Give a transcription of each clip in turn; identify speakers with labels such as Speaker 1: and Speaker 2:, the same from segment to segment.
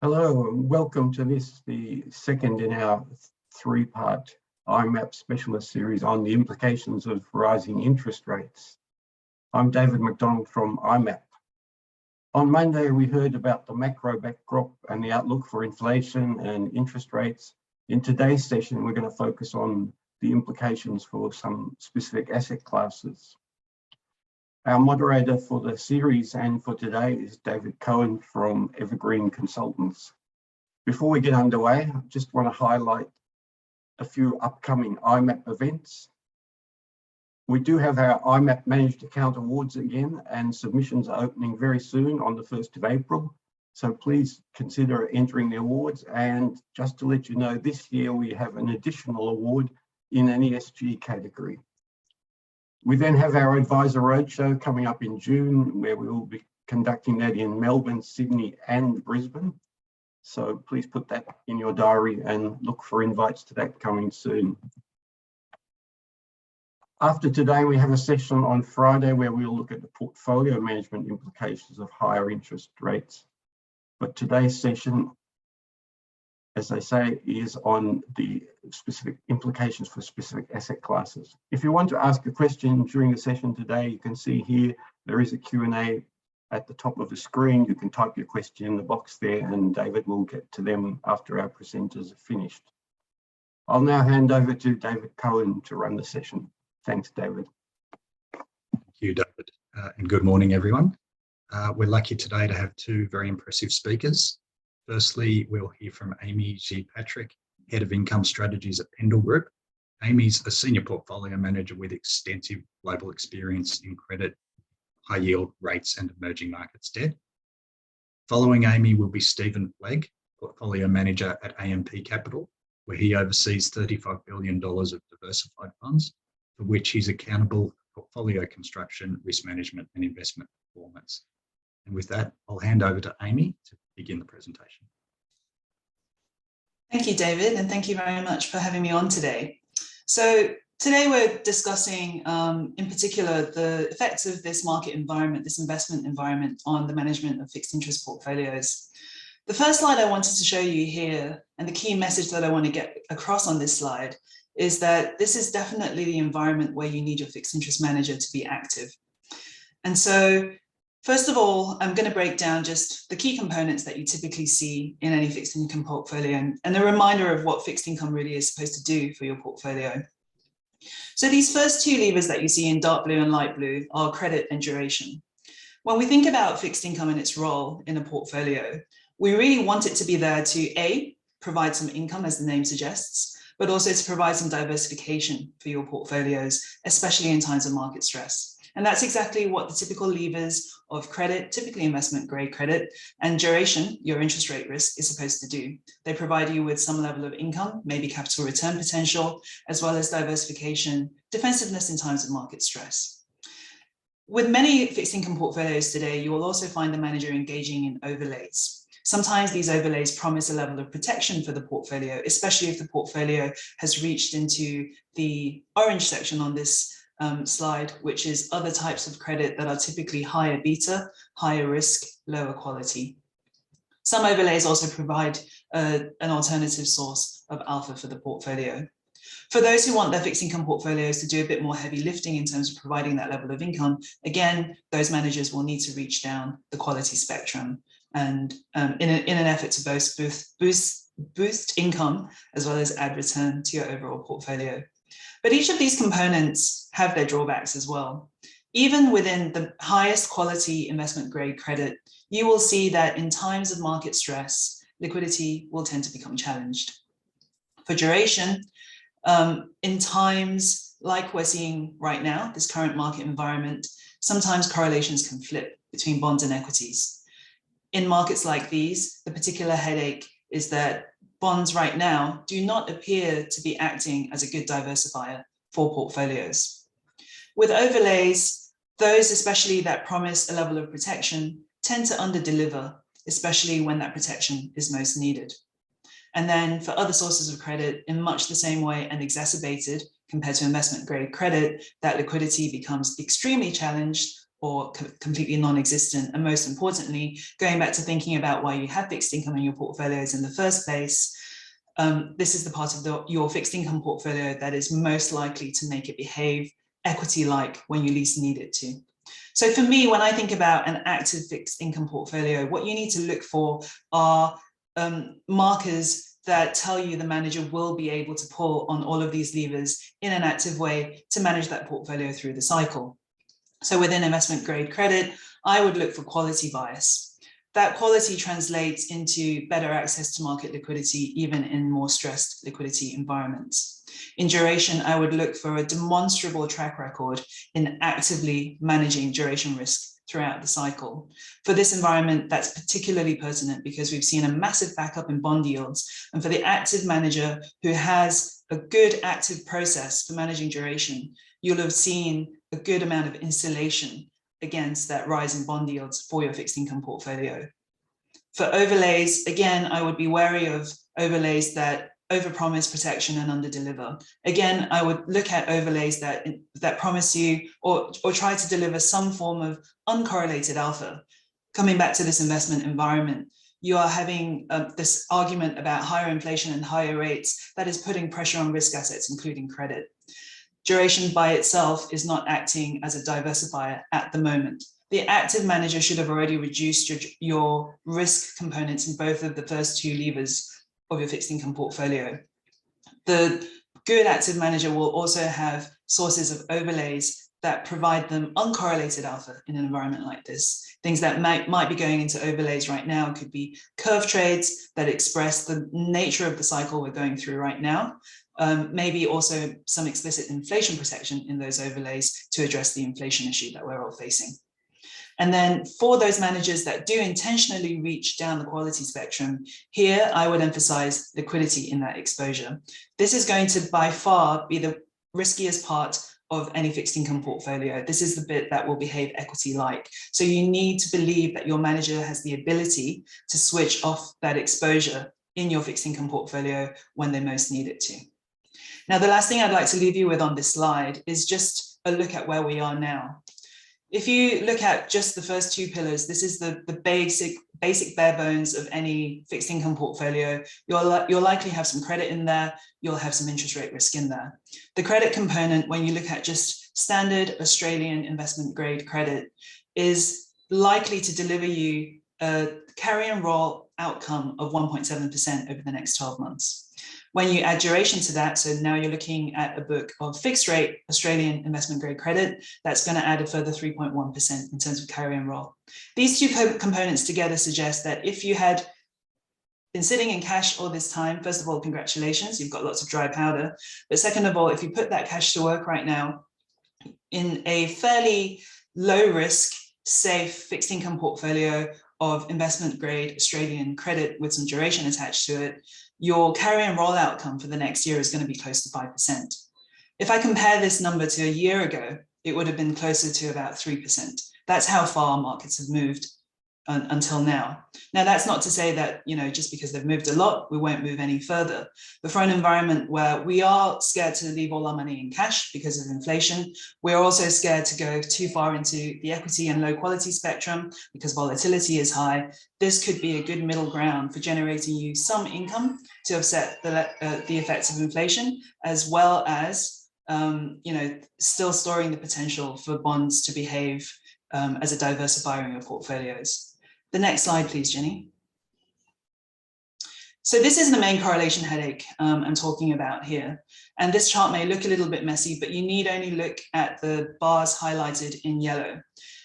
Speaker 1: Hello and welcome to the second in our three-part IMAP specialist series on the implications of rising interest rates. I'm David McDonald from IMAP. On Monday, we heard about the macro backdrop and the outlook for inflation and interest rates. In today's session, we're going to focus on the implications for some specific asset classes. Our moderator for the series and for today is David Cohen from Evergreen Consultants. Before we get underway, I just want to highlight a few upcoming IMAP events. We do have our IMAP Managed Account Awards again, and submissions are opening very soon on the 1st of April. So please consider entering the awards. And just to let you know, this year we have an additional award in an ESG category. We then have our Advisor Roadshow coming up in June, where we will be conducting that in Melbourne, Sydney and Brisbane. So please put that in your diary and look for invites to that coming soon. After today, we have a session on Friday where we'll look at the portfolio management implications of higher interest rates. But today's session, as I say, is on the specific implications for specific asset classes. If you want to ask a question during the session today, you can see here, there is a Q&A at the top of the screen. You can type your question in the box there and David will get to them after our presenters are finished. I'll now hand over to David Cohen to run the session. Thanks, David.
Speaker 2: Thank you, David, and good morning, everyone. We're lucky today to have two very impressive speakers. Firstly, we'll hear from Amy G. Patrick, Head of Income Strategies at Pendal Group. Amy's a Senior Portfolio Manager with extensive global experience in credit, high yield rates and emerging markets debt. Following Amy will be Stephen Flegg, Portfolio Manager at AMP Capital, where he oversees $35 billion of diversified funds, for which he's accountable for portfolio construction, risk management and investment performance. And with that, I'll hand over to Amy to begin the presentation.
Speaker 3: Thank you, David, and thank you very much for having me on today. So today we're discussing, in particular, the effects of this market environment, this investment environment on the management of fixed interest portfolios. The first slide I wanted to show you here, and the key message that I want to get across on this slide, is that this is definitely the environment where you need your fixed interest manager to be active. And so, first of all, I'm going to break down just the key components that you typically see in any fixed income portfolio and a reminder of what fixed income really is supposed to do for your portfolio. So these first two levers that you see in dark blue and light blue are credit and duration. When we think about fixed income and its role in a portfolio, we really want it to be there to A, provide some income as the name suggests, but also to provide some diversification for your portfolios, especially in times of market stress. And that's exactly what the typical levers of credit, typically investment grade credit, and duration, your interest rate risk, is supposed to do. They provide you with some level of income, maybe capital return potential, as well as diversification, defensiveness in times of market stress. With many fixed income portfolios today, you will also find the manager engaging in overlays. Sometimes these overlays promise a level of protection for the portfolio, especially if the portfolio has reached into the orange section on this slide, which is other types of credit that are typically higher beta, higher risk, lower quality. Some overlays also provide an alternative source of alpha for the portfolio. For those who want their fixed income portfolios to do a bit more heavy lifting in terms of providing that level of income, again, those managers will need to reach down the quality spectrum and in an effort to boost income as well as add return to your overall portfolio. But each of these components have their drawbacks as well. Even within the highest quality investment grade credit, you will see that in times of market stress, liquidity will tend to become challenged. For duration, in times like we're seeing right now, this current market environment, sometimes correlations can flip between bonds and equities. In markets like these, the particular headache is that bonds right now do not appear to be acting as a good diversifier for portfolios. With overlays, those especially that promise a level of protection tend to underdeliver, especially when that protection is most needed. And then for other sources of credit, in much the same way and exacerbated compared to investment grade credit, that liquidity becomes extremely challenged or completely non-existent. And most importantly, going back to thinking about why you have fixed income in your portfolios in the first place, this is the part of your fixed income portfolio that is most likely to make it behave equity-like when you least need it to. So for me, when I think about an active fixed income portfolio, what you need to look for are markers that tell you the manager will be able to pull on all of these levers in an active way to manage that portfolio through the cycle. So within investment grade credit, I would look for quality bias. That quality translates into better access to market liquidity, even in more stressed liquidity environments. In duration, I would look for a demonstrable track record in actively managing duration risk throughout the cycle. For this environment, that's particularly pertinent because we've seen a massive backup in bond yields. And for the active manager who has a good active process for managing duration, you'll have seen a good amount of insulation against that rise in bond yields for your fixed income portfolio. For overlays, again, I would be wary of overlays that overpromise protection and underdeliver. Again, I would look at overlays that promise you or try to deliver some form of uncorrelated alpha. Coming back to this investment environment, you are having this argument about higher inflation and higher rates that is putting pressure on risk assets, including credit. Duration by itself is not acting as a diversifier at the moment. The active manager should have already reduced your risk components in both of the first two levers of your fixed income portfolio. The good active manager will also have sources of overlays that provide them uncorrelated alpha in an environment like this. Things that might be going into overlays right now could be curve trades that express the nature of the cycle we're going through right now. Maybe also some explicit inflation protection in those overlays to address the inflation issue that we're all facing. And then for those managers that do intentionally reach down the quality spectrum, here I would emphasize liquidity in that exposure. This is going to by far be the riskiest part of any fixed income portfolio. This is the bit that will behave equity-like. So you need to believe that your manager has the ability to switch off that exposure in your fixed income portfolio when they most need it to. Now, the last thing I'd like to leave you with on this slide is just a look at where we are now. If you look at just the first two pillars, this is the basic bare bones of any fixed income portfolio. You'll likely have some credit in there. You'll have some interest rate risk in there. The credit component, when you look at just standard Australian investment grade credit, is likely to deliver you a carry and roll outcome of 1.7% over the next 12 months. When you add duration to that, so now you're looking at a book of fixed rate Australian investment grade credit, that's going to add a further 3.1% in terms of carry and roll. These two components together suggest that if you had been sitting in cash all this time, first of all, congratulations, you've got lots of dry powder. But second of all, if you put that cash to work right now in a fairly low risk, safe fixed income portfolio of investment grade Australian credit with some duration attached to it, your carry and roll outcome for the next year is going to be close to 5%. If I compare this number to a year ago, it would have been closer to about 3%. That's how far markets have moved until now. Now, that's not to say that, just because they've moved a lot, we won't move any further. But for an environment where we are scared to leave all our money in cash because of inflation, we're also scared to go too far into the equity and low quality spectrum because volatility is high. This could be a good middle ground for generating you some income to offset the effects of inflation, as well as still storing the potential for bonds to behave as a diversifier in your portfolios. The next slide, please, Jenny. So this is the main correlation headache I'm talking about here. And this chart may look a little bit messy, but you need only look at the bars highlighted in yellow.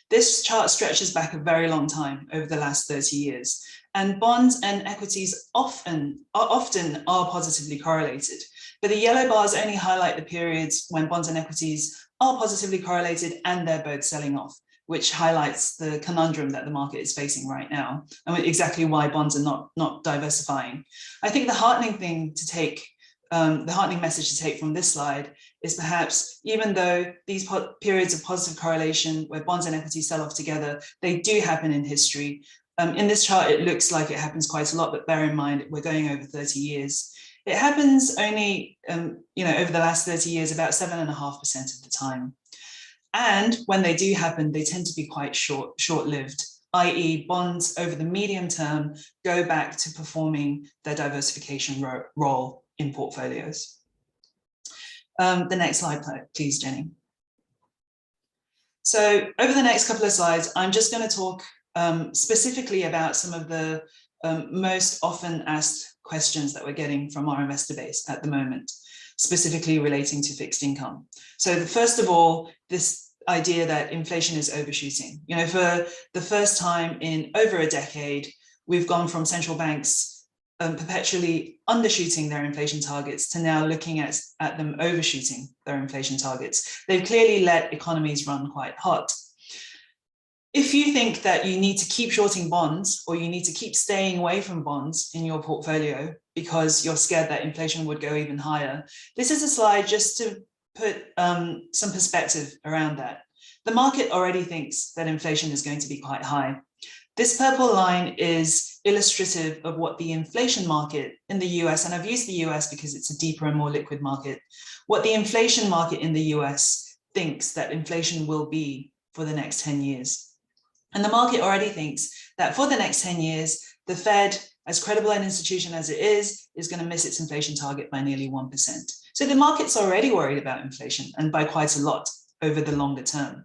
Speaker 3: This chart stretches back a very long time, over the last 30 years. And bonds and equities often are positively correlated. But the yellow bars only highlight the periods when bonds and equities are positively correlated and they're both selling off, which highlights the conundrum that the market is facing right now, and exactly why bonds are not diversifying. I think the heartening thing to take, the heartening message to take from this slide is perhaps, even though these periods of positive correlation where bonds and equities sell off together, they do happen in history. In this chart, it looks like it happens quite a lot, but bear in mind, we're going over 30 years. It happens only, over the last 30 years, about 7.5% of the time. And when they do happen, they tend to be quite short-lived, i.e. bonds over the medium term go back to performing their diversification role in portfolios. The next slide, please, Jenny. So over the next couple of slides, I'm just going to talk specifically about some of the most often asked questions that we're getting from our investor base at the moment, specifically relating to fixed income. So first of all, this idea that inflation is overshooting. You know, for the first time in over a decade, we've gone from central banks perpetually undershooting their inflation targets to now looking at them overshooting their inflation targets. They've clearly let economies run quite hot. If you think that you need to keep shorting bonds, or you need to keep staying away from bonds in your portfolio because you're scared that inflation would go even higher, this is a slide just to put some perspective around that. The market already thinks that inflation is going to be quite high. This purple line is illustrative of what the inflation market in the US, and I've used the US because it's a deeper and more liquid market, what the inflation market in the US thinks that inflation will be for the next 10 years. And the market already thinks that for the next 10 years, the Fed, as credible an institution as it is going to miss its inflation target by nearly 1%. So the market's already worried about inflation, and by quite a lot over the longer term.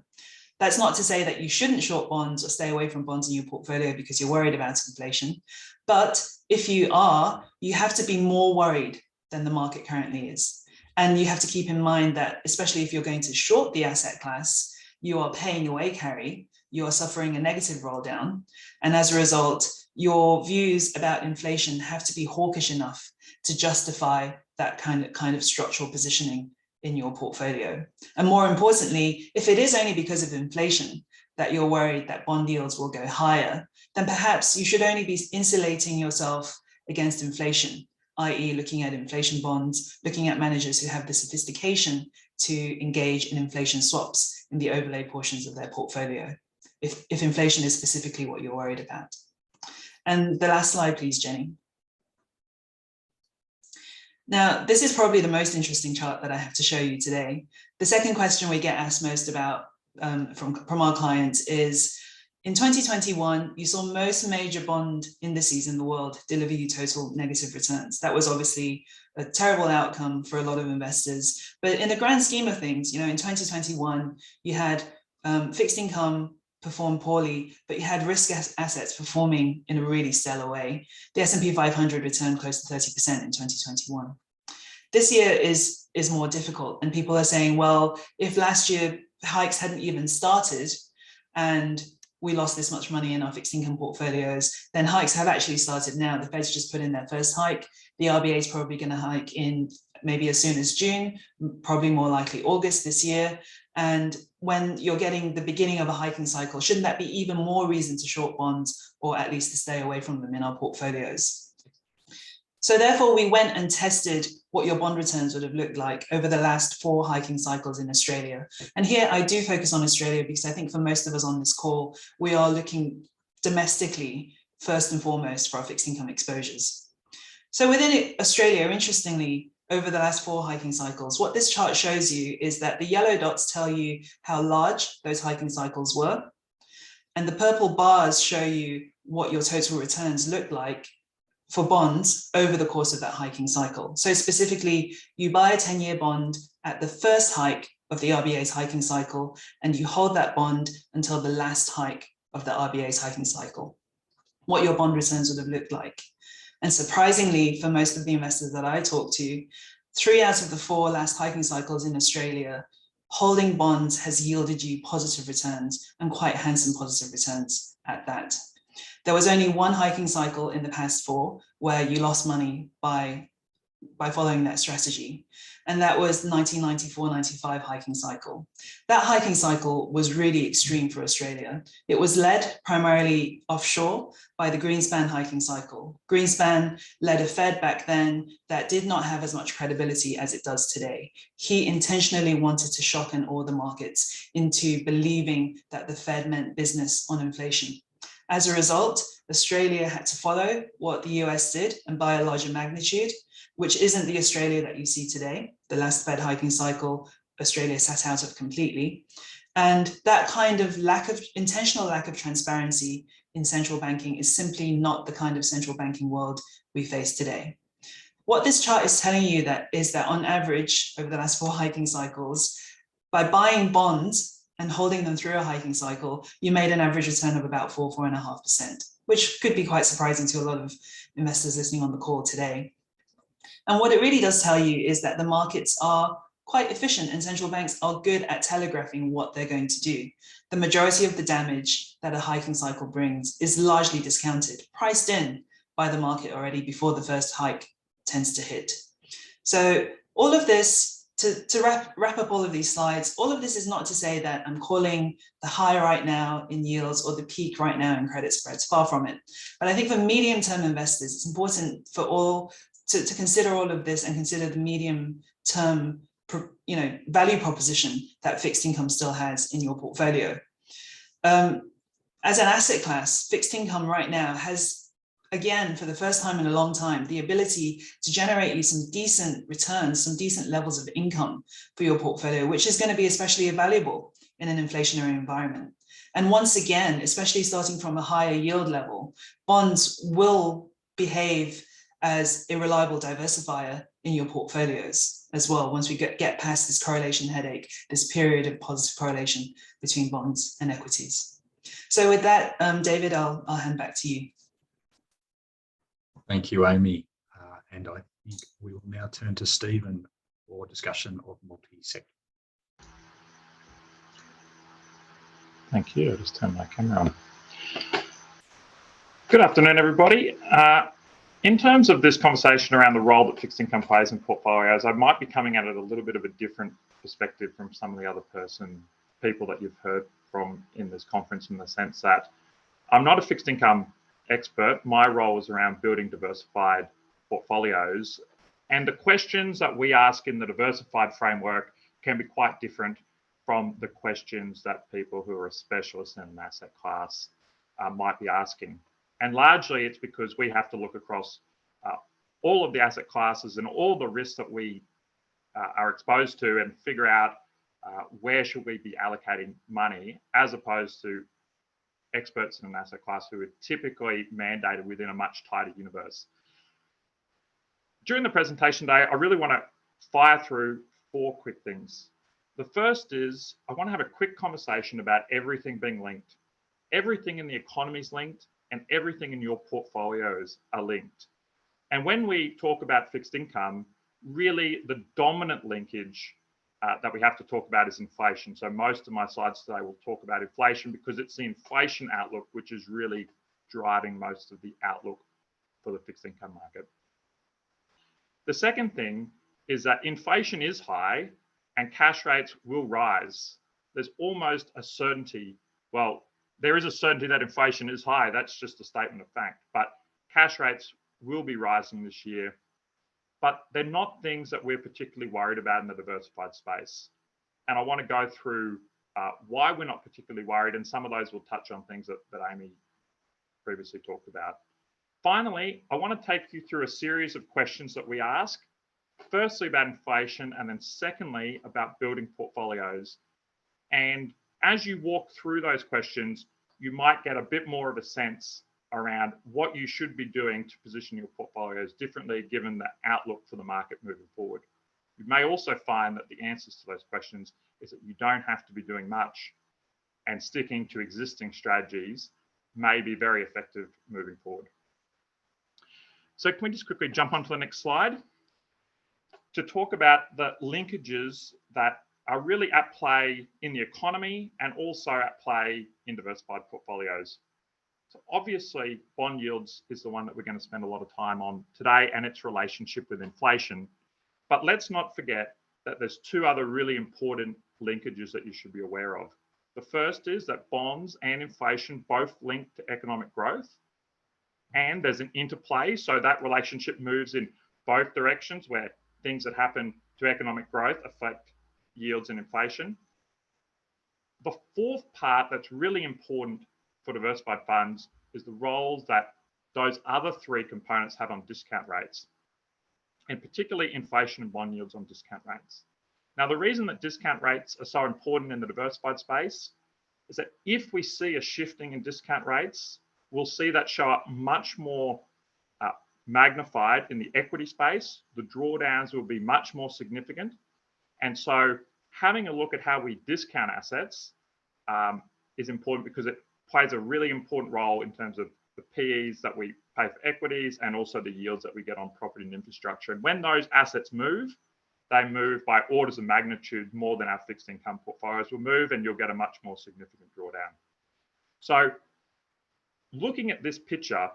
Speaker 3: That's not to say that you shouldn't short bonds or stay away from bonds in your portfolio because you're worried about inflation. But if you are, you have to be more worried than the market currently is. And you have to keep in mind that, especially if you're going to short the asset class, you are paying away carry, you are suffering a negative roll down. And as a result, your views about inflation have to be hawkish enough to justify that kind of structural positioning in your portfolio. And more importantly, if it is only because of inflation that you're worried that bond yields will go higher, then perhaps you should only be insulating yourself against inflation, i.e. looking at inflation bonds, looking at managers who have the sophistication to engage in inflation swaps in the overlay portions of their portfolio, if inflation is specifically what you're worried about. And the last slide, please, Jenny. Now, this is probably the most interesting chart that I have to show you today. The second question we get asked most about from our clients is, in 2021, you saw most major bond indices in the world deliver you total negative returns. That was obviously a terrible outcome for a lot of investors. But in the grand scheme of things, you know, in 2021, you had fixed income perform poorly, but you had risk assets performing in a really stellar way. The S&P 500 returned close to 30% in 2021. This year is more difficult, and people are saying, well, if last year hikes hadn't even started and we lost this much money in our fixed income portfolios, then hikes have actually started now. The Fed's just put in their first hike. The RBA is probably going to hike in maybe as soon as June, probably more likely August this year. And when you're getting the beginning of a hiking cycle, shouldn't that be even more reason to short bonds, or at least to stay away from them in our portfolios? So therefore, we went and tested what your bond returns would have looked like over the last 4 hiking cycles in Australia. And here I do focus on Australia because I think for most of us on this call, we are looking domestically first and foremost for our fixed income exposures. So within Australia, interestingly, over the last 4 hiking cycles, what this chart shows you is that the yellow dots tell you how large those hiking cycles were, and the purple bars show you what your total returns look like for bonds over the course of that hiking cycle. So specifically, you buy a 10-year bond at the first hike of the RBA's hiking cycle, and you hold that bond until the last hike of the RBA's hiking cycle, what your bond returns would have looked like. And surprisingly, for most of the investors that I talk to, 3 out of the 4 last hiking cycles in Australia, holding bonds has yielded you positive returns, and quite handsome positive returns at that. There was only 1 hiking cycle in the past 4 where you lost money by following that strategy. And that was the 1994-95 hiking cycle. That hiking cycle was really extreme for Australia. It was led primarily offshore by the Greenspan hiking cycle. Greenspan led a Fed back then that did not have as much credibility as it does today. He intentionally wanted to shock and awe the markets into believing that the Fed meant business on inflation. As a result, Australia had to follow what the US did and by a larger magnitude, which isn't the Australia that you see today. The last Fed hiking cycle, Australia sat out of completely. And that kind of intentional lack of transparency in central banking is simply not the kind of central banking world we face today. What this chart is telling you is that on average, over the last 4 hiking cycles, by buying bonds and holding them through a hiking cycle, you made an average return of about 4.5%, which could be quite surprising to a lot of investors listening on the call today. And what it really does tell you is that the markets are quite efficient and central banks are good at telegraphing what they're going to do. The majority of the damage that a hiking cycle brings is largely discounted, priced in by the market already before the first hike tends to hit. So all of this, to wrap up all of these slides, all of this is not to say that I'm calling the high right now in yields or the peak right now in credit spreads, far from it. But I think for medium-term investors, it's important for all to consider all of this and consider the medium-term value proposition that fixed income still has in your portfolio. As an asset class, fixed income right now has, again, for the first time in a long time, the ability to generate you some decent returns, some decent levels of income for your portfolio, which is going to be especially valuable in an inflationary environment. And once again, especially starting from a higher yield level, bonds will behave as a reliable diversifier in your portfolios as well, once we get past this correlation headache, this period of positive correlation between bonds and equities. So with that, David, I'll hand back to you.
Speaker 2: Thank you, Amy. And I think we will now turn to Stephen for discussion of multi-sector.
Speaker 4: Thank you. I'll just turn my camera on. Good afternoon, everybody. In terms of this conversation around the role that fixed income plays in portfolios, I might be coming at it a little bit of a different perspective from some of the other people that you've heard from in this conference, in the sense that I'm not a fixed income expert. My role is around building diversified portfolios. And the questions that we ask in the diversified framework can be quite different from the questions that people who are specialists in an asset class might be asking. And largely it's because we have to look across all of the asset classes and all the risks that we are exposed to and figure out where should we be allocating money, as opposed to experts in an asset class who are typically mandated within a much tighter universe. During the presentation today, I really want to fire through 4 quick things. The first is I want to have a quick conversation about everything being linked. Everything in the economy is linked, and everything in your portfolios are linked. And when we talk about fixed income, really the dominant linkage that we have to talk about is inflation. So most of my slides today will talk about inflation, because it's the inflation outlook which is really driving most of the outlook for the fixed income market. The second thing is that inflation is high and cash rates will rise. There's almost a certainty, well, there is a certainty that inflation is high. That's just a statement of fact. But cash rates will be rising this year. But they're not things that we're particularly worried about in the diversified space. And I want to go through why we're not particularly worried. And some of those will touch on things that Amy previously talked about. Finally, I want to take you through a series of questions that we ask. Firstly, about inflation, and then secondly, about building portfolios. And as you walk through those questions, you might get a bit more of a sense around what you should be doing to position your portfolios differently, given the outlook for the market moving forward. You may also find that the answers to those questions is that you don't have to be doing much, and sticking to existing strategies may be very effective moving forward. So can we just quickly jump onto the next slide to talk about the linkages that are really at play in the economy and also at play in diversified portfolios. So obviously, bond yields is the one that we're going to spend a lot of time on today, and its relationship with inflation. But let's not forget that there's 2 other really important linkages that you should be aware of. The first is that bonds and inflation both link to economic growth, and there's an interplay. So that relationship moves in both directions, where things that happen to economic growth affect yields and inflation. The fourth part that's really important for diversified funds is the roles that those other 3 components have on discount rates, and particularly inflation and bond yields on discount rates. Now, the reason that discount rates are so important in the diversified space is that if we see a shifting in discount rates, we'll see that show up much more magnified in the equity space. The drawdowns will be much more significant. And so having a look at how we discount assets is important because it plays a really important role in terms of the PEs that we pay for equities and also the yields that we get on property and infrastructure. And when those assets move, they move by orders of magnitude more than our fixed income portfolios will move, and you'll get a much more significant drawdown. So looking at this picture,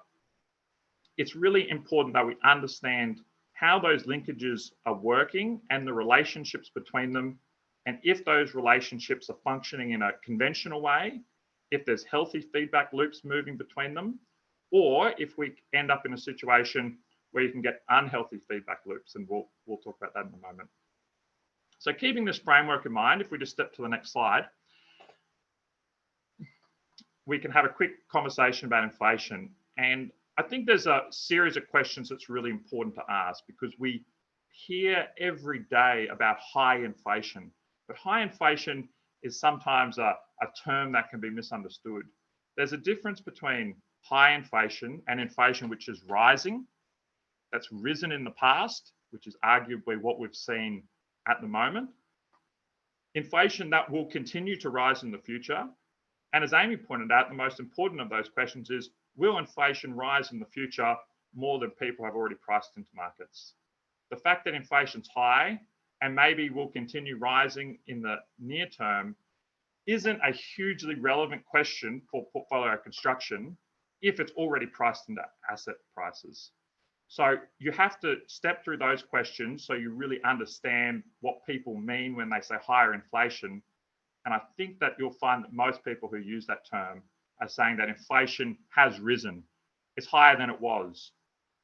Speaker 4: it's really important that we understand how those linkages are working and the relationships between them. And if those relationships are functioning in a conventional way, if there's healthy feedback loops moving between them, or if we end up in a situation where you can get unhealthy feedback loops, and we'll talk about that in a moment. So keeping this framework in mind, if we just step to the next slide, we can have a quick conversation about inflation. And I think there's a series of questions that's really important to ask because we hear every day about high inflation, but high inflation is sometimes a term that can be misunderstood. There's a difference between high inflation and inflation which is rising, that's risen in the past, which is arguably what we've seen at the moment. Inflation that will continue to rise in the future. And as Amy pointed out, the most important of those questions is, will inflation rise in the future more than people have already priced into markets? The fact that inflation's high and maybe will continue rising in the near term isn't a hugely relevant question for portfolio construction if it's already priced into asset prices. So you have to step through those questions so you really understand what people mean when they say higher inflation. And I think that you'll find that most people who use that term are saying that inflation has risen. It's higher than it was.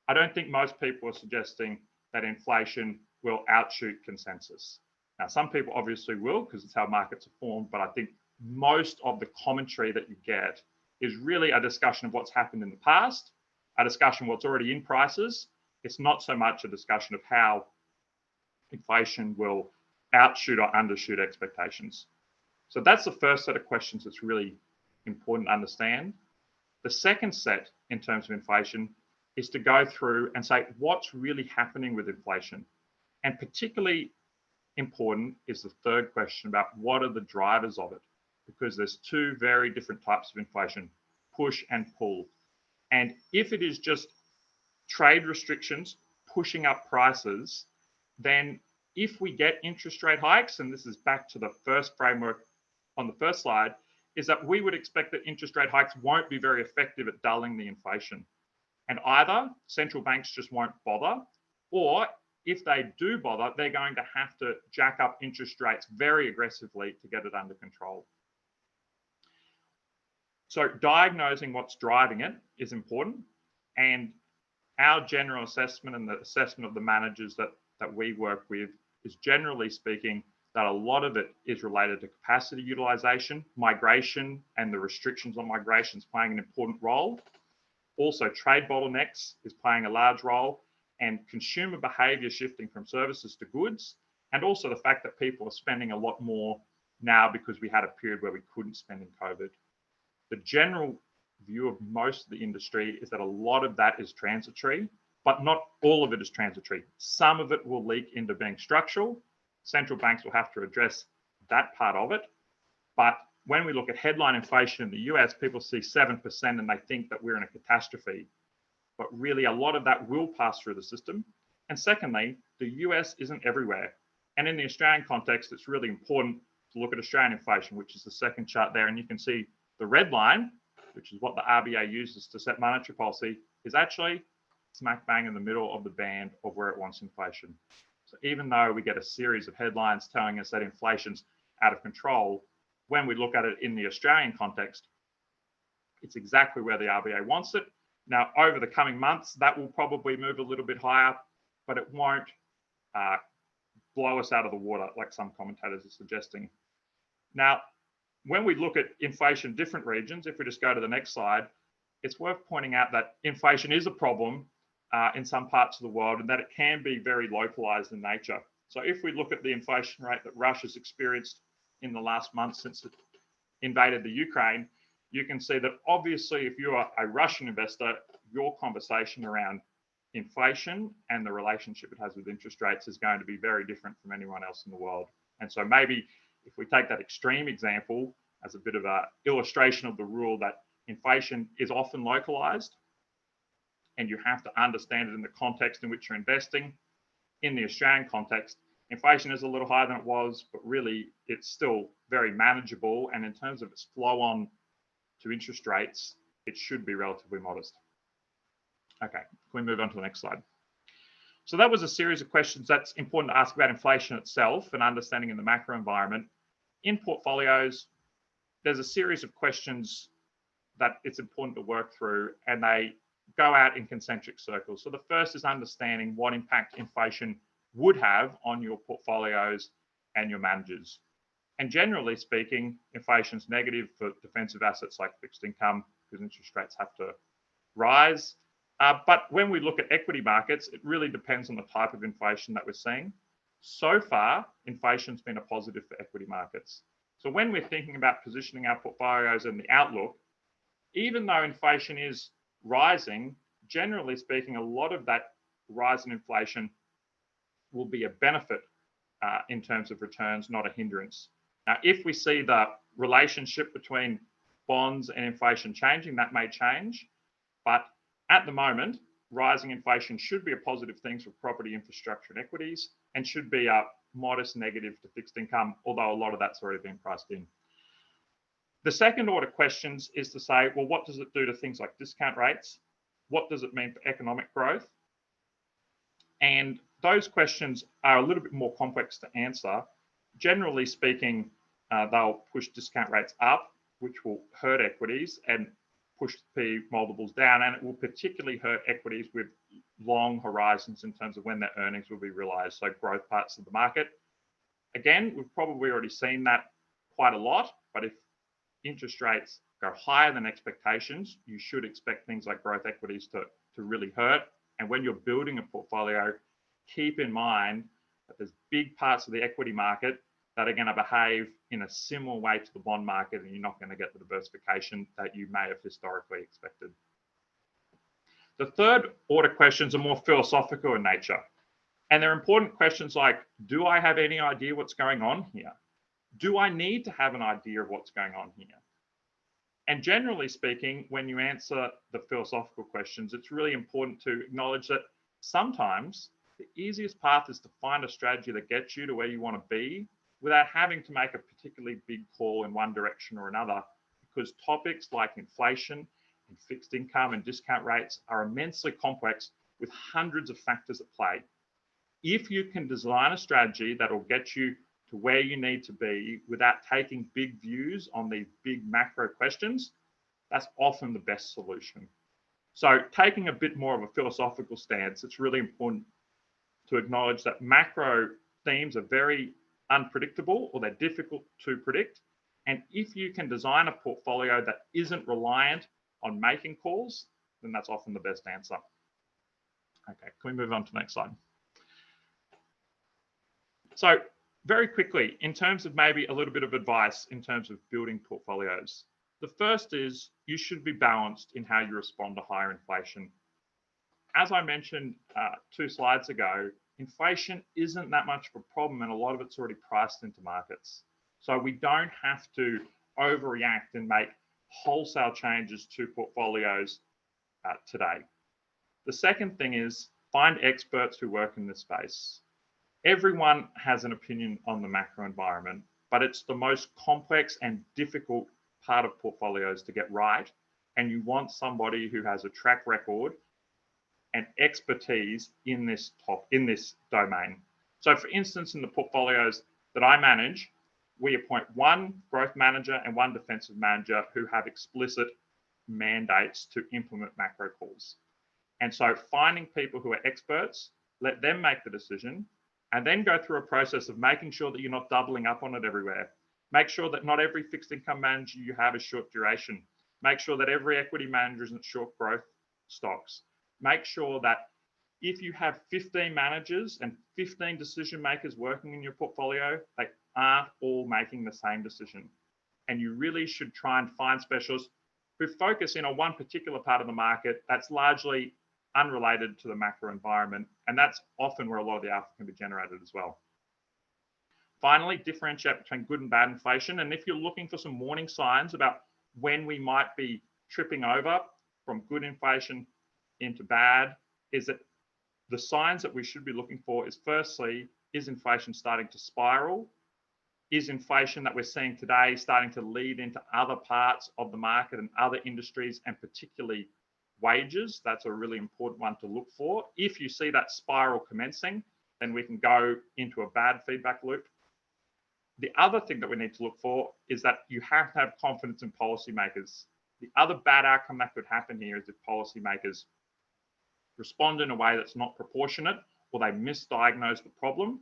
Speaker 4: I don't think most people are suggesting that inflation will outshoot consensus. Now, some people obviously will because it's how markets are formed, but I think most of the commentary that you get is really a discussion of what's happened in the past, a discussion of what's already in prices. It's not so much a discussion of how inflation will outshoot or undershoot expectations. So that's the first set of questions that's really important to understand. The second set in terms of inflation is to go through and say what's really happening with inflation. And particularly important is the third question about what are the drivers of it, because there's two very different types of inflation, push and pull. And if it is just trade restrictions pushing up prices, then if we get interest rate hikes, and this is back to the first framework on the first slide, is that we would expect that interest rate hikes won't be very effective at dulling the inflation. And either central banks just won't bother, or if they do bother, they're going to have to jack up interest rates very aggressively to get it under control. So diagnosing what's driving it is important. And our general assessment and the assessment of the managers that we work with is, generally speaking, that a lot of it is related to capacity utilization, migration, and the restrictions on migration is playing an important role. Also, trade bottlenecks is playing a large role, and consumer behavior shifting from services to goods, and also the fact that people are spending a lot more now because we had a period where we couldn't spend in COVID. The general view of most of the industry is that a lot of that is transitory, but not all of it is transitory. Some of it will leak into being structural. Central banks will have to address that part of it. But when we look at headline inflation in the US, people see 7% and they think that we're in a catastrophe. But really, a lot of that will pass through the system. And secondly, the US isn't everywhere. And in the Australian context, it's really important to look at Australian inflation, which is the second chart there. And you can see the red line, which is what the RBA uses to set monetary policy, is actually smack bang in the middle of the band of where it wants inflation. So even though we get a series of headlines telling us that inflation's out of control, when we look at it in the Australian context, it's exactly where the RBA wants it. Now, over the coming months, that will probably move a little bit higher, but it won't blow us out of the water like some commentators are suggesting. Now, when we look at inflation in different regions, if we just go to the next slide, it's worth pointing out that inflation is a problem in some parts of the world and that it can be very localized in nature. So if we look at the inflation rate that Russia's experienced in the last month since it invaded the Ukraine, you can see that obviously if you are a Russian investor, your conversation around inflation and the relationship it has with interest rates is going to be very different from anyone else in the world. And so maybe if we take that extreme example as a bit of an illustration of the rule that inflation is often localized and you have to understand it in the context in which you're investing. In the Australian context, inflation is a little higher than it was, but really it's still very manageable. And in terms of its flow on to interest rates, it should be relatively modest. Okay, can we move on to the next slide? So that was a series of questions that's important to ask about inflation itself and understanding in the macro environment. In portfolios, there's a series of questions that it's important to work through, and they go out in concentric circles. So the first is understanding what impact inflation would have on your portfolios and your managers. And generally speaking, inflation is negative for defensive assets like fixed income because interest rates have to rise. But when we look at equity markets, it really depends on the type of inflation that we're seeing. So far, inflation's been a positive for equity markets. So when we're thinking about positioning our portfolios and the outlook, even though inflation is rising, generally speaking, a lot of that rise in inflation will be a benefit in terms of returns, not a hindrance. Now, if we see the relationship between bonds and inflation changing, that may change. But at the moment, rising inflation should be a positive thing for property, infrastructure, and equities, and should be a modest negative to fixed income, although a lot of that's already been priced in. The second order questions is to say, well, what does it do to things like discount rates? What does it mean for economic growth? And those questions are a little bit more complex to answer. Generally speaking, they'll push discount rates up, which will hurt equities and push P multiples down, and it will particularly hurt equities with long horizons in terms of when their earnings will be realized, so growth parts of the market. Again, we've probably already seen that quite a lot, but if interest rates go higher than expectations, you should expect things like growth equities to really hurt. And when you're building a portfolio, keep in mind that there's big parts of the equity market that are going to behave in a similar way to the bond market, and you're not going to get the diversification that you may have historically expected. The third order questions are more philosophical in nature. And they're important questions like, do I have any idea what's going on here? Do I need to have an idea of what's going on here? And generally speaking, when you answer the philosophical questions, it's really important to acknowledge that sometimes the easiest path is to find a strategy that gets you to where you want to be without having to make a particularly big call in one direction or another, because topics like inflation and fixed income and discount rates are immensely complex with hundreds of factors at play. If you can design a strategy that will get you to where you need to be without taking big views on these big macro questions, that's often the best solution. So taking a bit more of a philosophical stance, it's really important to acknowledge that macro themes are very unpredictable, or they're difficult to predict. And if you can design a portfolio that isn't reliant on making calls, then that's often the best answer. Okay, can we move on to the next slide? So very quickly, in terms of maybe a little bit of advice in terms of building portfolios, the first is you should be balanced in how you respond to higher inflation. As I mentioned 2 slides ago, inflation isn't that much of a problem, and a lot of it's already priced into markets. So we don't have to overreact and make wholesale changes to portfolios today. The second thing is find experts who work in this space. Everyone has an opinion on the macro environment, but it's the most complex and difficult part of portfolios to get right. And you want somebody who has a track record and expertise in this domain. So for instance, in the portfolios that I manage, we appoint 1 growth manager and 1 defensive manager who have explicit mandates to implement macro calls. And so finding people who are experts, let them make the decision, and then go through a process of making sure that you're not doubling up on it everywhere. Make sure that not every fixed income manager you have is short duration. Make sure that every equity manager isn't short growth stocks. Make sure that if you have 15 managers and 15 decision makers working in your portfolio, they aren't all making the same decision. And you really should try and find specialists who focus in on one particular part of the market that's largely unrelated to the macro environment. And that's often where a lot of the alpha can be generated as well. Finally, differentiate between good and bad inflation. And if you're looking for some warning signs about when we might be tripping over from good inflation into bad, is that the signs that we should be looking for is, firstly, is inflation starting to spiral? Is inflation that we're seeing today starting to lead into other parts of the market and other industries, and particularly wages? That's a really important one to look for. If you see that spiral commencing, then we can go into a bad feedback loop. The other thing that we need to look for is that you have to have confidence in policymakers. The other bad outcome that could happen here is if policymakers respond in a way that's not proportionate, or they misdiagnose the problem,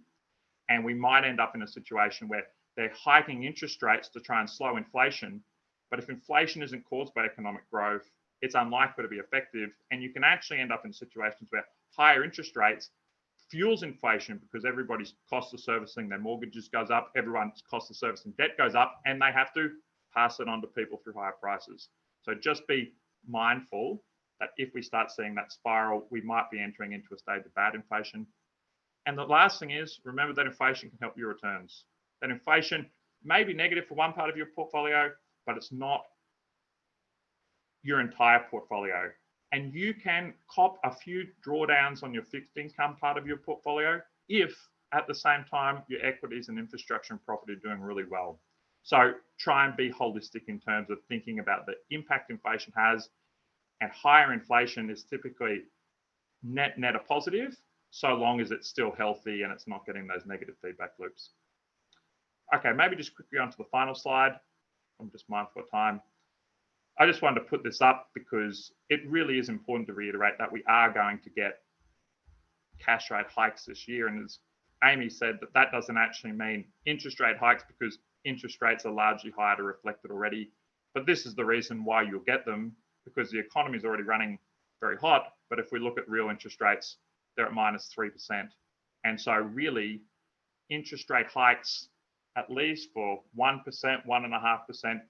Speaker 4: and we might end up in a situation where they're hiking interest rates to try and slow inflation. But if inflation isn't caused by economic growth, it's unlikely to be effective. And you can actually end up in situations where higher interest rates fuels inflation because everybody's cost of servicing their mortgages goes up, everyone's cost of servicing debt goes up, and they have to pass it on to people through higher prices. So just be mindful that if we start seeing that spiral, we might be entering into a stage of bad inflation. And the last thing is, remember that inflation can help your returns. That inflation may be negative for one part of your portfolio, but it's not your entire portfolio. And you can cop a few drawdowns on your fixed income part of your portfolio if at the same time your equities and infrastructure and property are doing really well. So try and be holistic in terms of thinking about the impact inflation has, and higher inflation is typically net a positive, so long as it's still healthy and it's not getting those negative feedback loops. Okay, maybe just quickly onto the final slide. I'm just mindful of time. I just wanted to put this up because it really is important to reiterate that we are going to get cash rate hikes this year. And as Amy said, that doesn't actually mean interest rate hikes, because interest rates are largely higher to reflect it already. But this is the reason why you'll get them, because the economy is already running very hot. But if we look at real interest rates, they're at -3%. And so really, interest rate hikes, at least for 1%, 1.5%,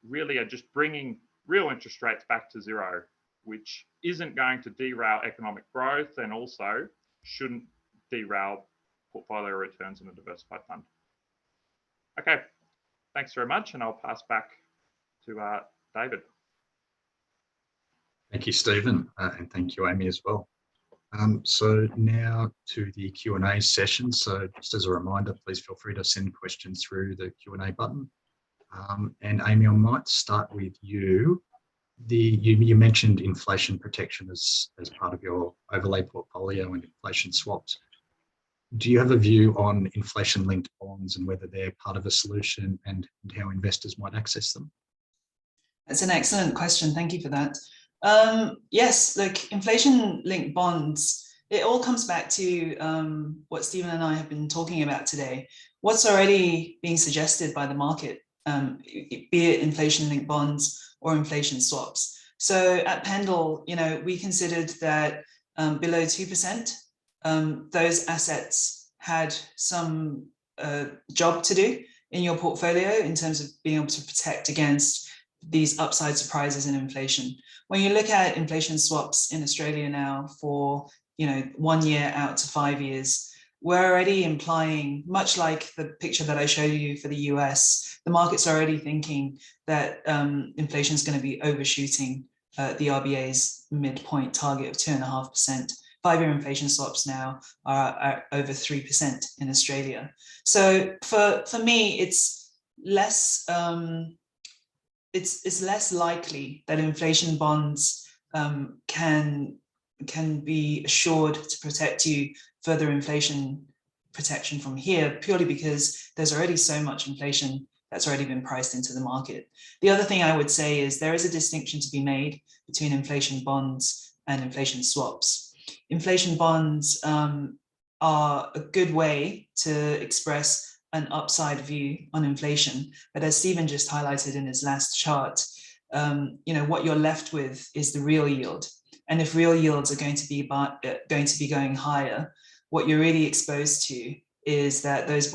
Speaker 4: really are just bringing real interest rates back to zero, which isn't going to derail economic growth and also shouldn't derail portfolio returns in a diversified fund. Okay, thanks very much. And I'll pass back to David.
Speaker 2: Thank you, Stephen, and thank you, Amy, as well. So now to the Q&A session. So just as a reminder, please feel free to send questions through the Q&A button. And Amy, I might start with you. You mentioned inflation protection as part of your overlay portfolio and inflation swaps. Do you have a view on inflation-linked bonds and whether they're part of a solution and how investors might access them?
Speaker 3: That's an excellent question. Thank you for that. Yes, like inflation-linked bonds, it all comes back to what Stephen and I have been talking about today. What's already being suggested by the market, be it inflation-linked bonds or inflation swaps. So at Pendal, we considered that below 2%, those assets had some job to do in your portfolio in terms of being able to protect against these upside surprises in inflation. When you look at inflation swaps in Australia now for 1 year out to 5 years, we're already implying, much like the picture that I showed you for the US, the market's already thinking that inflation is going to be overshooting the RBA's midpoint target of 2.5%. 5-year inflation swaps now are over 3% in Australia. So for me, it's less likely that inflation bonds can be assured to protect you further inflation protection from here, purely because there's already so much inflation that's already been priced into the market. The other thing I would say is there is a distinction to be made between inflation bonds and inflation swaps. Inflation bonds are a good way to express an upside view on inflation. But as Stephen just highlighted in his last chart, what you're left with is the real yield. And if real yields are going to be going higher, what you're really exposed to is that those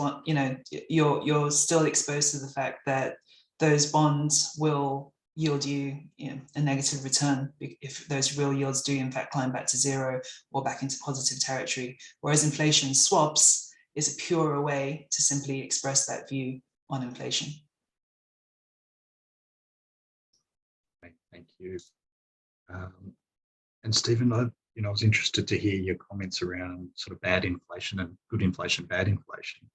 Speaker 3: you're still exposed to the fact that those bonds will yield you, a negative return if those real yields do in fact climb back to zero or back into positive territory. Whereas inflation swaps is a purer way to simply express that view on inflation.
Speaker 2: Thank you. And Stephen, I was interested to hear your comments around sort of bad inflation and good inflation, bad inflation,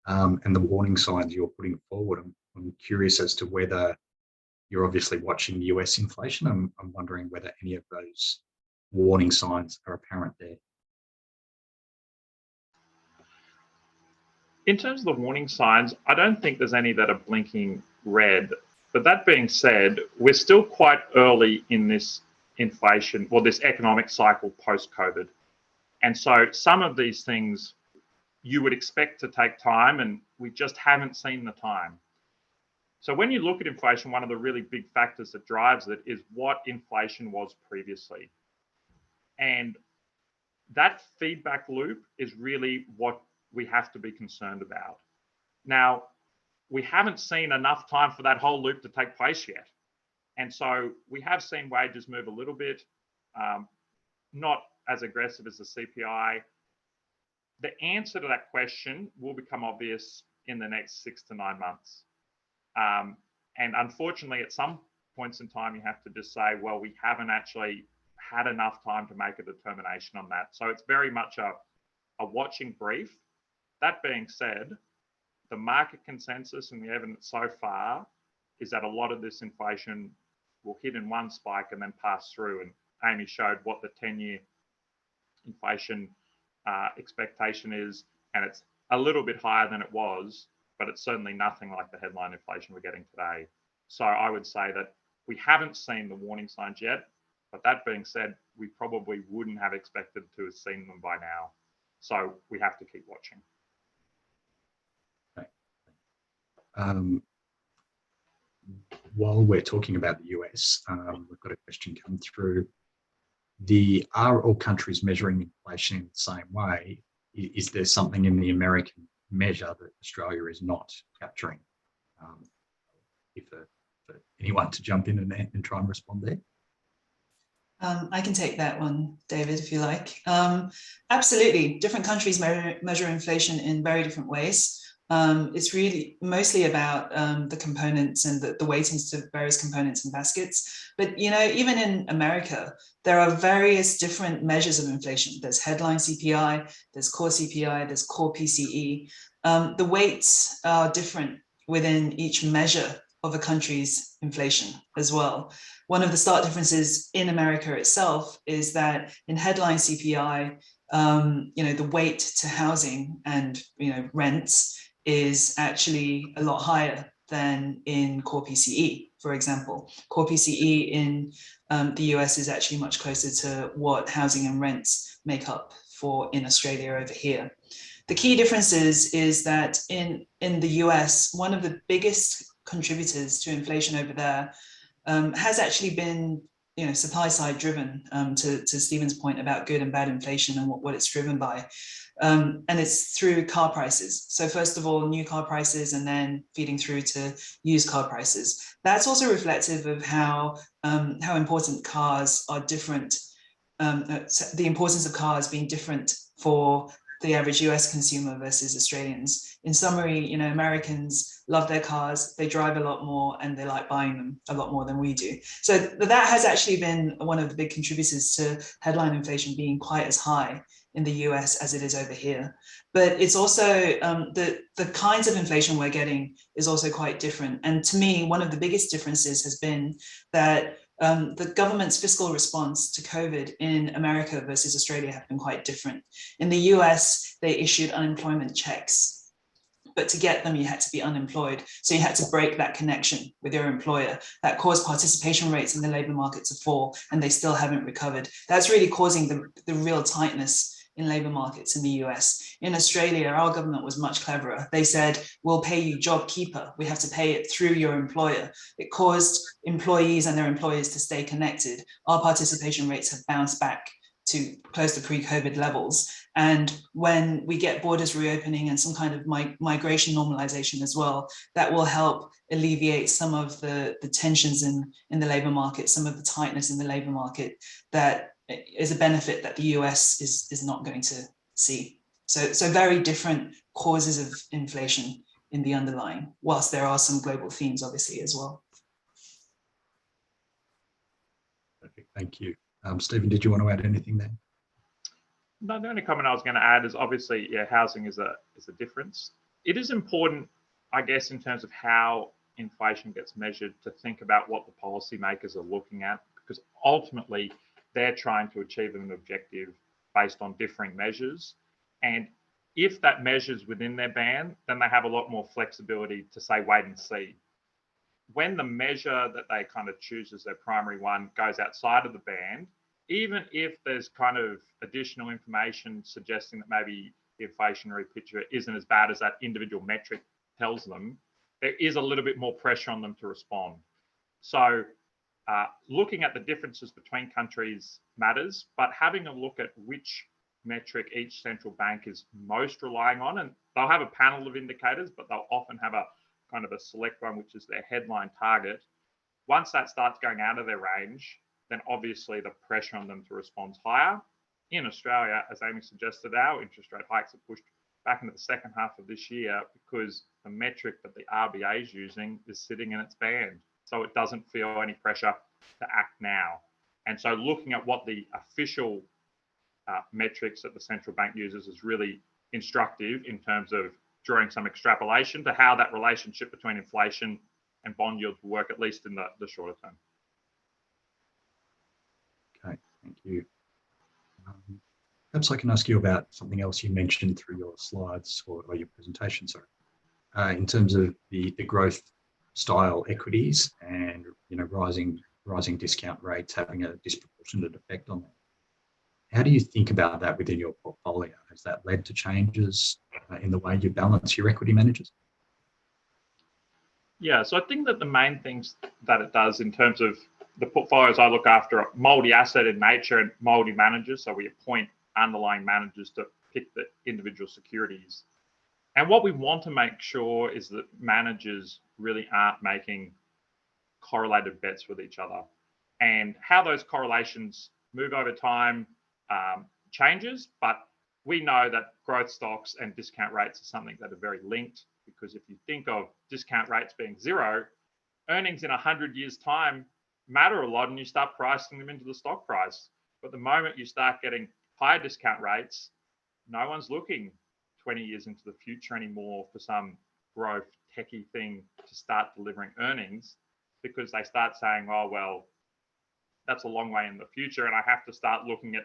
Speaker 2: and the warning signs you're putting forward. I'm curious as to whether you're obviously watching US inflation. I'm wondering whether any of those warning signs are apparent there.
Speaker 4: In terms of the warning signs, I don't think there's any that are blinking red. But that being said, we're still quite early in this inflation or this economic cycle post-COVID. And so some of these things you would expect to take time, and we just haven't seen the time. So when you look at inflation, one of the really big factors that drives it is what inflation was previously. And that feedback loop is really what we have to be concerned about. Now, we haven't seen enough time for that whole loop to take place yet. And so we have seen wages move a little bit, not as aggressive as the CPI. The answer to that question will become obvious in the next 6 to 9 months. And unfortunately, at some points in time, you have to just say, well, we haven't actually had enough time to make a determination on that. So it's very much a watching brief. That being said, the market consensus and the evidence so far is that a lot of this inflation will hit in one spike and then pass through. And Amy showed what the 10-year inflation expectation is, and it's a little bit higher than it was, but it's certainly nothing like the headline inflation we're getting today. So I would say that we haven't seen the warning signs yet, but that being said, we probably wouldn't have expected to have seen them by now. So we have to keep watching.
Speaker 2: While we're talking about the US, we've got a question come through. Are all countries measuring inflation in the same way? Is there something in the American measure that Australia is not capturing? For anyone to jump in and try and respond there.
Speaker 3: I can take that one, David, if you like. Absolutely, different countries measure inflation in very different ways. It's really mostly about the components and the weightings to various components and baskets. But, even in America, there are various different measures of inflation. There's headline CPI, there's core CPI, there's core PCE. The weights are different within each measure of a country's inflation as well. One of the stark differences in America itself is that in headline CPI, the weight to housing and rents is actually a lot higher than in core PCE, for example. Core PCE in the US is actually much closer to what housing and rents make up for in Australia over here. The key difference is that in the US, one of the biggest contributors to inflation over there has actually been supply side driven, to Stephen's point about good and bad inflation and what it's driven by. And it's through car prices. So first of all, new car prices and then feeding through to used car prices. That's also reflective of how important cars are different, the importance of cars being different for the average US consumer versus Australians. In summary, Americans love their cars, they drive a lot more, and they like buying them a lot more than we do. So that has actually been one of the big contributors to headline inflation being quite as high in the US as it is over here. But it's also the kinds of inflation we're getting is also quite different. And to me, one of the biggest differences has been that the government's fiscal response to COVID in America versus Australia have been quite different. In the US, they issued unemployment checks, but to get them, you had to be unemployed. So you had to break that connection with your employer. That caused participation rates in the labor market to fall, and they still haven't recovered. That's really causing the real tightness in labour markets in the US. In Australia, our government was much cleverer. They said, we'll pay you JobKeeper. We have to pay it through your employer. It caused employees and their employers to stay connected. Our participation rates have bounced back to close to pre-COVID levels. And when we get borders reopening and some kind of migration normalization as well, that will help alleviate some of the tensions in the labor market, some of the tightness in the labor market that is a benefit that the US is not going to see. So very different causes of inflation in the underlying, whilst there are some global themes obviously as well.
Speaker 2: Perfect, thank you. Stephen, did you want to add anything there?
Speaker 4: No, the only comment I was going to add is obviously, yeah, housing is a difference. It is important, I guess, in terms of how inflation gets measured, to think about what the policymakers are looking at, because ultimately they're trying to achieve an objective based on differing measures. And if that measure's within their band, then they have a lot more flexibility to say, wait and see. When the measure that they kind of choose as their primary one goes outside of the band, even if there's kind of additional information suggesting that maybe the inflationary picture isn't as bad as that individual metric tells them, there is a little bit more pressure on them to respond. So looking at the differences between countries matters, but having a look at which metric each central bank is most relying on, and they'll have a panel of indicators, but they'll often have a kind of a select one, which is their headline target. Once that starts going out of their range, then obviously the pressure on them to respond is higher. In Australia, as Amy suggested, our interest rate hikes are pushed back into the second half of this year because the metric that the RBA is using is sitting in its band. So it doesn't feel any pressure to act now. And so looking at what the official metrics that the central bank uses is really instructive in terms of drawing some extrapolation to how that relationship between inflation and bond yields will work, at least in the shorter term.
Speaker 2: Okay, thank you. Perhaps I can ask you about something else you mentioned through your slides or your presentation, sorry, in terms of the growth style equities and rising discount rates having a disproportionate effect on them. How do you think about that within your portfolio? Has that led to changes in the way you balance your equity managers?
Speaker 4: Yeah, so I think that the main things that it does in terms of the portfolios I look after are multi-asset in nature and multi-managers. So we appoint underlying managers to pick the individual securities. And what we want to make sure is that managers really aren't making correlated bets with each other. And how those correlations move over time changes, but we know that growth stocks and discount rates are something that are very linked, because if you think of discount rates being zero, earnings in 100 years' time matter a lot and you start pricing them into the stock price. But the moment you start getting higher discount rates, no one's looking 20 years into the future anymore for some growth techie thing to start delivering earnings, because they start saying, oh, well, that's a long way in the future and I have to start looking at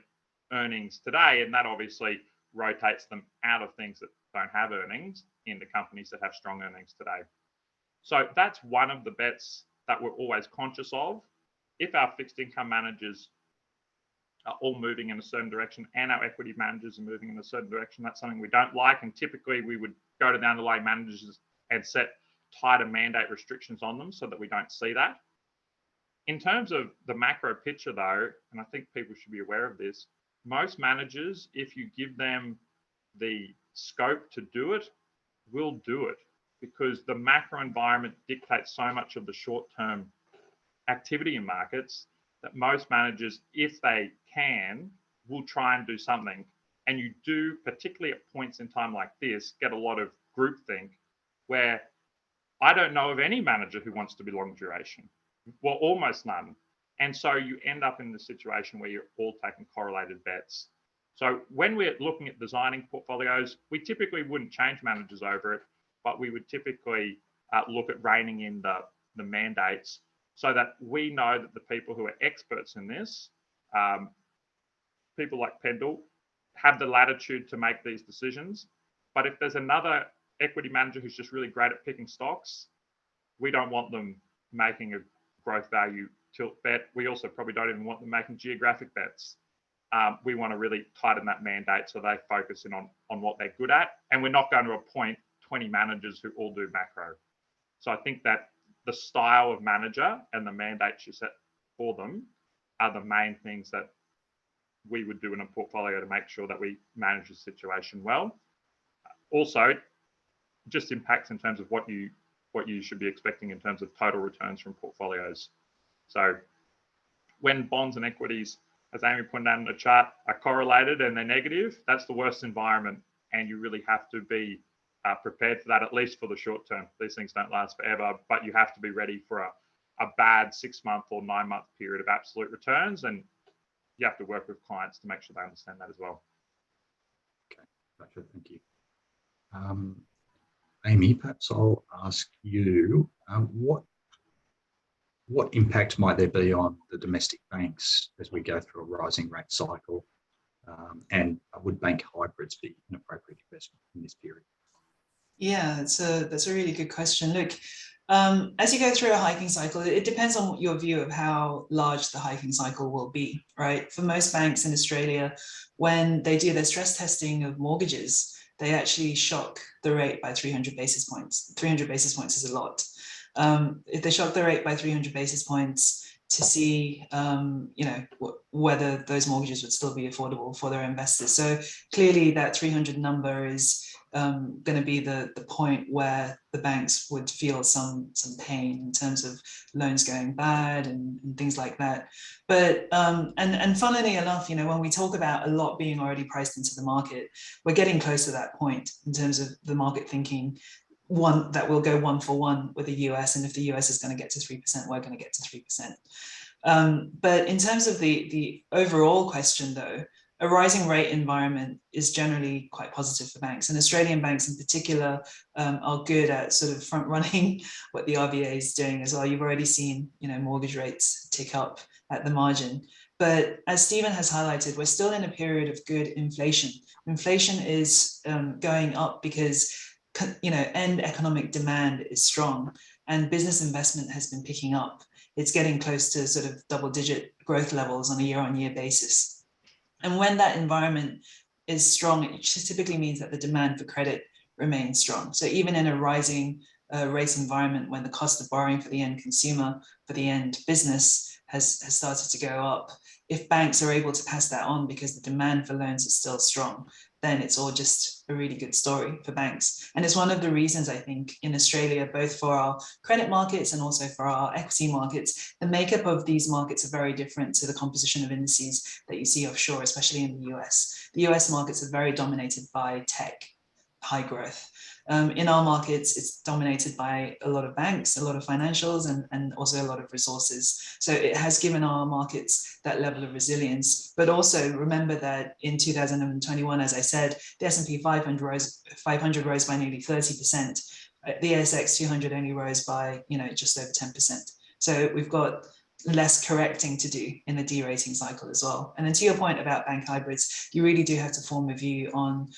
Speaker 4: earnings today. And that obviously rotates them out of things that don't have earnings into companies that have strong earnings today. So that's one of the bets that we're always conscious of. If our fixed income managers are all moving in a certain direction and our equity managers are moving in a certain direction, that's something we don't like. And typically we would go to the underlying managers and set tighter mandate restrictions on them so that we don't see that. In terms of the macro picture though, and I think people should be aware of this, most managers, if you give them the scope to do it, will do it, because the macro environment dictates so much of the short-term activity in markets that most managers, if they can, will try and do something. And you do, particularly at points in time like this, get a lot of groupthink where I don't know of any manager who wants to be long duration. Well, almost none. And so you end up in the situation where you're all taking correlated bets. So when we're looking at designing portfolios, we typically wouldn't change managers over it, but we would typically look at reining in the mandates so that we know that the people who are experts in this, people like Pendal, have the latitude to make these decisions. But if there's another equity manager who's just really great at picking stocks, we don't want them making a growth value tilt bet. We also probably don't even want them making geographic bets. we want to really tighten that mandate so they focus in on what they're good at. And we're not going to appoint 20 managers who all do macro. So I think that the style of manager and the mandates you set for them are the main things that we would do in a portfolio to make sure that we manage the situation well. Also, just impacts in terms of what you should be expecting in terms of total returns from portfolios. So when bonds and equities, as Amy pointed out in the chart, are correlated and they're negative, that's the worst environment, and you really have to be prepared for that, at least for the short term. These things don't last forever, but you have to be ready for a bad 6-month or 9-month period of absolute returns, and you have to work with clients to make sure they understand that as well.
Speaker 2: Okay, gotcha, thank you. Amy, perhaps I'll ask you, what impact might there be on the domestic banks as we go through a rising rate cycle? And would bank hybrids be an appropriate investment in this period?
Speaker 3: Yeah, that's a really good question. Look, as you go through a hiking cycle, it depends on your view of how large the hiking cycle will be, right? For most banks in Australia, when they do their stress testing of mortgages, they actually shock the rate by 300 basis points. 300 basis points is a lot. If they shock the rate by 300 basis points to see, whether those mortgages would still be affordable for their investors. So clearly that 300 number is going to be the point where the banks would feel some pain in terms of loans going bad and things like that. But and funnily enough, when we talk about a lot being already priced into the market, we're getting close to that point in terms of the market thinking that will go 1 for 1 with the US, and if the US is going to get to 3%, we're going to get to 3%. But in terms of the overall question, though, a rising rate environment is generally quite positive for banks, and Australian banks in particular are good at sort of front running what the RBA is doing as well. You've already seen, mortgage rates tick up at the margin. But as Stephen has highlighted, we're still in a period of good inflation. Inflation is going up because end economic demand is strong and business investment has been picking up. It's getting close to sort of double-digit growth levels on a year-on-year basis. And when that environment is strong, it typically means that the demand for credit remains strong. So even in a rising rate environment, when the cost of borrowing for the end consumer, for the end business has started to go up, if banks are able to pass that on because the demand for loans is still strong, then it's all just a really good story for banks. And it's one of the reasons I think in Australia, both for our credit markets and also for our equity markets, the makeup of these markets are very different to the composition of indices that you see offshore, especially in the US. The US markets are very dominated by tech, high growth. In our markets, it's dominated by a lot of banks, a lot of financials, and also a lot of resources. So it has given our markets that level of resilience. But also remember that in 2021, as I said, the S&P 500 rose by nearly 30%. The ASX 200 only rose by just over 10%. So we've got less correcting to do in the derating cycle as well. And then to your point about bank hybrids, you really do have to form a view on,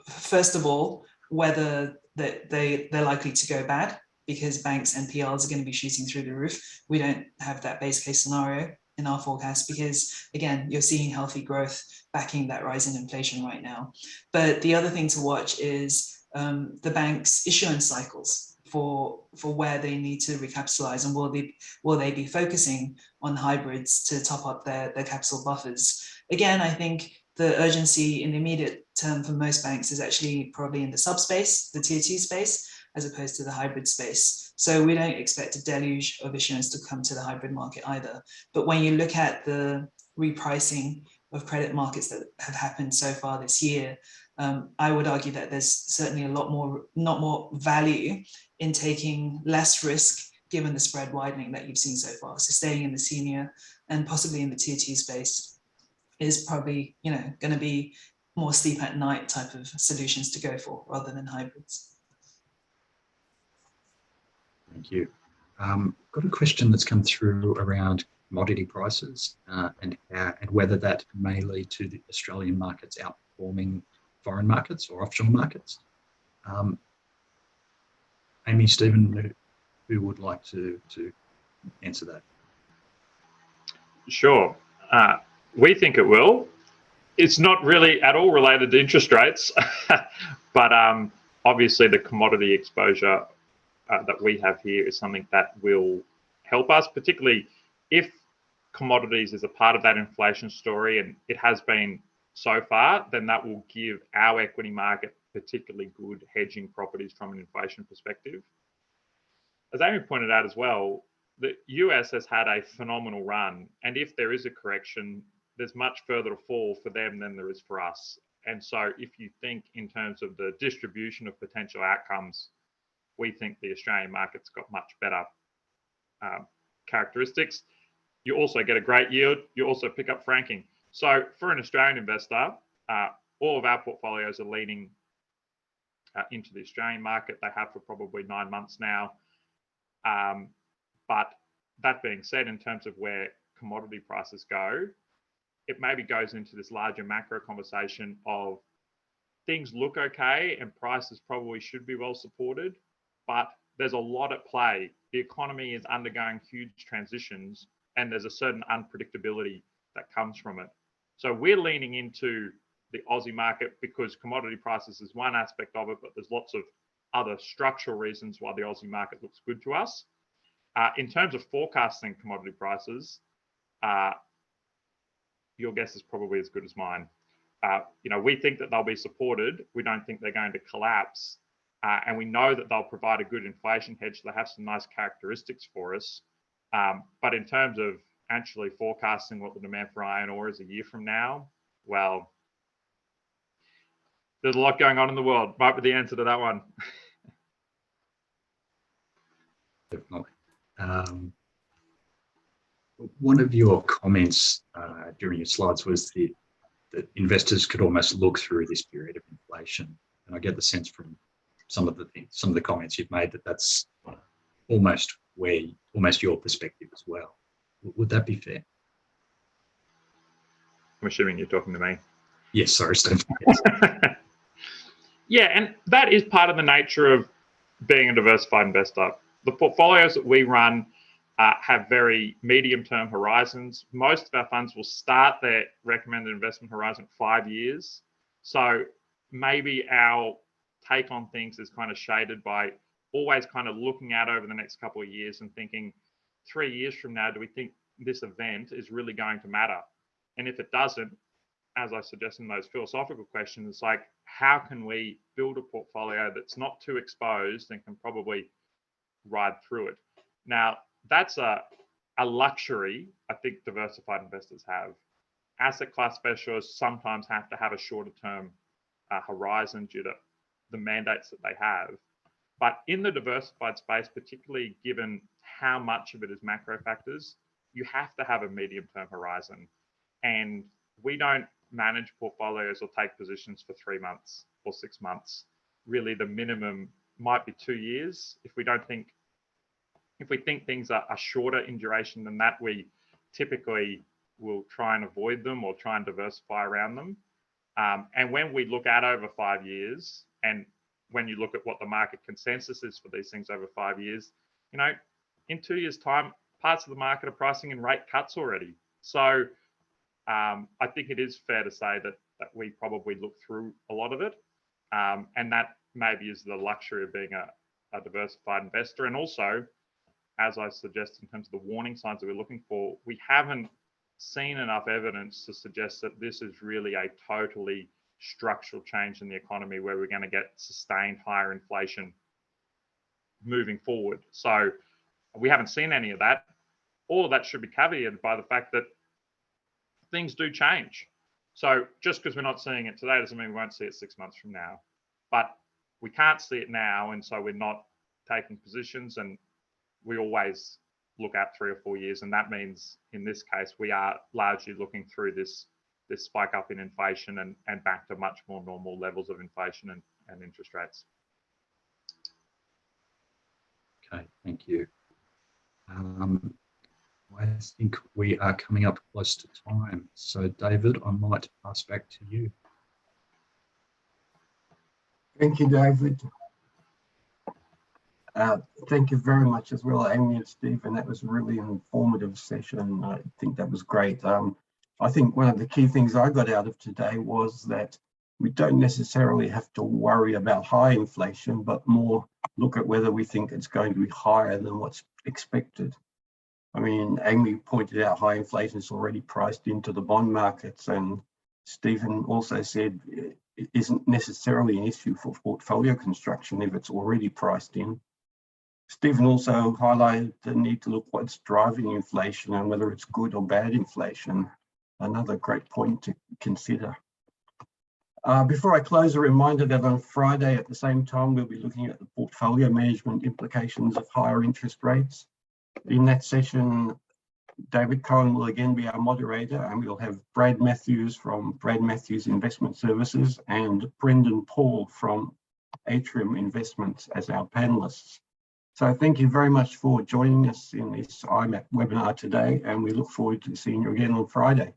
Speaker 3: first of all, whether they're likely to go bad because banks and NPLs are going to be shooting through the roof. We don't have that base case scenario in our forecast because, again, you're seeing healthy growth backing that rise in inflation right now. But the other thing to watch is the bank's issuance cycles for where they need to recapitalize, and will they be focusing on hybrids to top up their capital buffers. Again, I think the urgency in the immediate term for most banks is actually probably in the subspace, the tier 2 space, as opposed to the hybrid space. So we don't expect a deluge of issuance to come to the hybrid market either. But when you look at the repricing of credit markets that have happened so far this year, I would argue that there's certainly a lot more value in taking less risk given the spread widening that you've seen so far. So staying in the senior and possibly in the tier 2 space is probably going to be more sleep at night type of solutions to go for rather than hybrids.
Speaker 2: Thank you. Got a question that's come through around commodity prices and whether that may lead to the Australian markets outperforming foreign markets or offshore markets. Amy, Stephen, who would like to answer that?
Speaker 4: Sure. We think it will. It's not really at all related to interest rates, but obviously the commodity exposure that we have here is something that will help us, particularly if commodities is a part of that inflation story, and it has been so far, then that will give our equity market particularly good hedging properties from an inflation perspective. As Amy pointed out as well, the US has had a phenomenal run, and if there is a correction, there's much further to fall for them than there is for us. And so if you think in terms of the distribution of potential outcomes, we think the Australian market's got much better characteristics. You also get a great yield. You also pick up franking. So for an Australian investor, all of our portfolios are leaning into the Australian market. They have for probably 9 months now. But that being said, in terms of where commodity prices go, it maybe goes into this larger macro conversation of things look okay and prices probably should be well supported, but there's a lot at play. The economy is undergoing huge transitions and there's a certain unpredictability that comes from it. So we're leaning into the Aussie market because commodity prices is one aspect of it, but there's lots of other structural reasons why the Aussie market looks good to us. In terms of forecasting commodity prices, your guess is probably as good as mine. We think that they'll be supported. We don't think they're going to collapse. And we know that they'll provide a good inflation hedge. They have some nice characteristics for us. But in terms of actually forecasting what the demand for iron ore is a year from now, well, there's a lot going on in the world. Might be the answer to that one.
Speaker 2: Definitely. One of your comments during your slides was that investors could almost look through this period of inflation, and I get the sense from some of the comments you've made that that's almost your perspective as well. Would that be fair?
Speaker 4: I'm assuming you're talking to me.
Speaker 2: Yes, sorry, Steve. Yes.
Speaker 4: Yeah, and that is part of the nature of being a diversified investor. The portfolios that we run have very medium-term horizons. Most of our funds will start their recommended investment horizon 5 years. So maybe our take on things is kind of shaded by always kind of looking out over the next couple of years and thinking 3 years from now, do we think this event is really going to matter? And if it doesn't, as I suggest in those philosophical questions, it's like, how can we build a portfolio that's not too exposed and can probably ride through it? Now, that's a luxury I think diversified investors have. Asset class specialists sometimes have to have a shorter term horizon due to the mandates that they have. But in the diversified space, particularly given how much of it is macro factors, you have to have a medium term horizon. And we don't manage portfolios or take positions for 3 months or 6 months. Really, the minimum might be 2 years. If we think things are shorter in duration than that, we typically will try and avoid them or try and diversify around them. And when we look out over 5 years, and when you look at what the market consensus is for these things over 5 years, in 2 years' time, parts of the market are pricing in rate cuts already. So I think it is fair to say that we probably look through a lot of it. And that maybe is the luxury of being a diversified investor. And also, as I suggest in terms of the warning signs that we're looking for, we haven't seen enough evidence to suggest that this is really a totally structural change in the economy where we're going to get sustained higher inflation moving forward. So we haven't seen any of that. All of that should be caveated by the fact that things do change. So just because we're not seeing it today doesn't mean we won't see it 6 months from now. But we can't see it now, and so we're not taking positions, and we always look out 3 or 4 years, and that means in this case we are largely looking through this spike up in inflation and back to much more normal levels of inflation and interest rates.
Speaker 2: Okay, thank you. I think we are coming up close to time. So David, I might pass back to you.
Speaker 1: Thank you, David. Thank you very much as well, Amy and Steve, and that was a really informative session. I think that was great. I think one of the key things I got out of today was that we don't necessarily have to worry about high inflation, but more look at whether we think it's going to be higher than what's expected. I mean, Amy pointed out high inflation is already priced into the bond markets, and Stephen also said it isn't necessarily an issue for portfolio construction if it's already priced in. Stephen also highlighted the need to look what's driving inflation and whether it's good or bad inflation. Another great point to consider. Before I close, a reminder that on Friday at the same time, we'll be looking at the portfolio management implications of higher interest rates. In that session, David Cohen will again be our moderator, and we'll have Brad Matthews from Brad Matthews Investment Services and Brendan Paul from Atrium Investments as our panelists. So thank you very much for joining us in this IMAP webinar today, and we look forward to seeing you again on Friday.